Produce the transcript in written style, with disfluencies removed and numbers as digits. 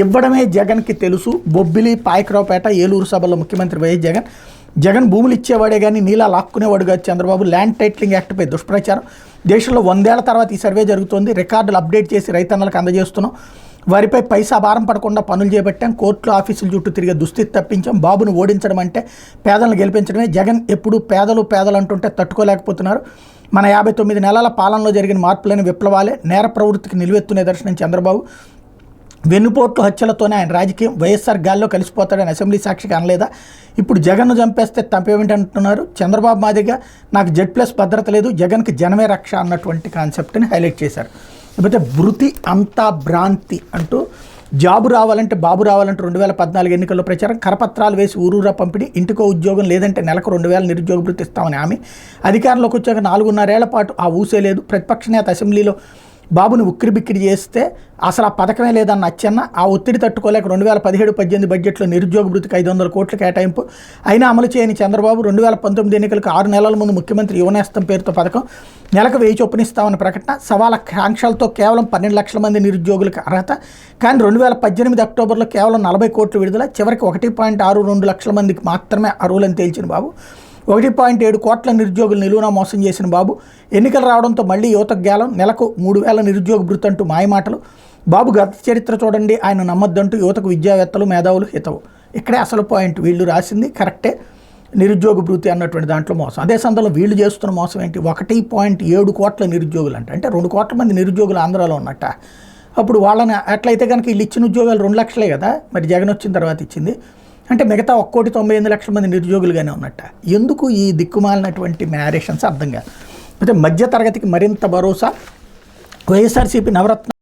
ఇవ్వడమే జగన్కి తెలుసు. బొబ్బిలి, పాయకరావుపేట, ఏలూరు సభలో ముఖ్యమంత్రి వైఎస్ జగన్ భూములు ఇచ్చేవాడే కానీ నీలా లాక్కునేవాడు కాదు చంద్రబాబు. ల్యాండ్ టైటిలింగ్ యాక్ట్పై దుష్ప్రచారం. దేశంలో 100 ఏళ్ల తర్వాత ఈ సర్వే జరుగుతోంది. రికార్డులు అప్డేట్ చేసి రైతన్నలకు అందజేస్తున్నాం. వారిపై పైసా భారం పడకుండా పనులు చేపట్టాం. కోర్టులు, ఆఫీసుల చుట్టూ తిరిగే దుస్థితి తప్పించాం. బాబును ఓడించడం అంటే పేదలను గెలిపించడమే. జగన్ ఎప్పుడు పేదలు అంటుంటే తట్టుకోలేకపోతున్నారు. మన 59 నెలల పాలనలో జరిగిన మార్పులని విప్లవాలే. నేర ప్రవృత్తికి నిలువెత్తు నిదర్శనం చంద్రబాబు. వెన్నుపోట్లు హత్యలతోనే ఆయన రాజకీయం. వైఎస్ఆర్ గాల్లో కలిసిపోతాడని అసెంబ్లీ సాక్షిగా అనలేదా? ఇప్పుడు జగన్ను చంపేస్తే తప్పేమిటంటున్నారు. చంద్రబాబు మాదిరిగా నాకు Z+ భద్రత లేదు, జగన్కి జనమే రక్ష అన్నటువంటి కాన్సెప్ట్ని హైలైట్ చేశారు. లేకపోతే భృతి అంతా భ్రాంతి అంటూ జాబు రావాలంటే బాబు రావాలంటే 2014 ఎన్నికల్లో ప్రచారం. కరపత్రాలు వేసి ఊరూరా పంపిణీ. ఇంటికో ఉద్యోగం లేదంటే నెలకు 2000 నిరుద్యోగ భృతి ఇస్తామని హామీ. అధికారంలోకి వచ్చాక 4.5 ఏళ్ల పాటు ఆ ఊసే లేదు. ప్రతిపక్ష నేత అసెంబ్లీలో బాబుని ఉక్కిరిబిక్కిరి చేస్తే అసలు ఆ పథకమే లేదన్న అచ్చెన్న ఆ ఒత్తిడి తట్టుకోలేక 2017-18 బడ్జెట్లో నిరుద్యోగ భృతికి 500 కోట్ల కేటాయింపు అయినా అమలు చేయని చంద్రబాబు 2019 ఎన్నికలకు 6 నెలల ముందు ముఖ్యమంత్రి యువనేస్తం పేరుతో పథకం నెలకు 1000 చొప్పున ఇస్తామన్న ప్రకటన. సవాల ఆంక్షలతో కేవలం 12 లక్షల మంది నిరుద్యోగులకు అర్హత. కానీ 2018 అక్టోబర్లో కేవలం 40 కోట్లు విడుదల. చివరికి 1.62 లక్షల మందికి మాత్రమే అర్హులని తేల్చిన బాబు. 1.7 కోట్ల నిరుద్యోగులు నిలువునా మోసం చేసిన బాబు. ఎన్నికలు రావడంతో మళ్ళీ యువతకు గేలం. నెలకు 3000 నిరుద్యోగ భృతి అంటూ మాయమాటలు. బాబు గత చరిత్ర చూడండి, ఆయన నమ్మొద్దంటూ యువతకు విద్యావేత్తలు, మేధావులు హితవు. ఇక్కడే అసలు పాయింట్. వీళ్ళు రాసింది కరెక్టే, నిరుద్యోగ భృతి అన్నటువంటి దాంట్లో మోసం. అదే సందర్భంలో వీళ్ళు చేస్తున్న మోసం ఏంటి? 1.7 కోట్ల నిరుద్యోగులు అంటే 2 కోట్ల మంది నిరుద్యోగులు ఆంధ్రాలో ఉన్నట్ట. అప్పుడు వాళ్ళని అట్లయితే కనుక వీళ్ళు ఇచ్చిన ఉద్యోగాలు 2 లక్షలే కదా మరి జగన్ వచ్చిన తర్వాత ఇచ్చింది. అంటే మిగతా 1.98 లక్షల మంది నిరుద్యోగులుగానే ఉన్నట్ట. ఎందుకు ఈ దిక్కుమాలినటువంటి మ్యారేషన్స్ అర్థం కాదు. అయితే మధ్యతరగతికి మరింత భరోసా. వైఎస్ఆర్సీపీ నవరత్న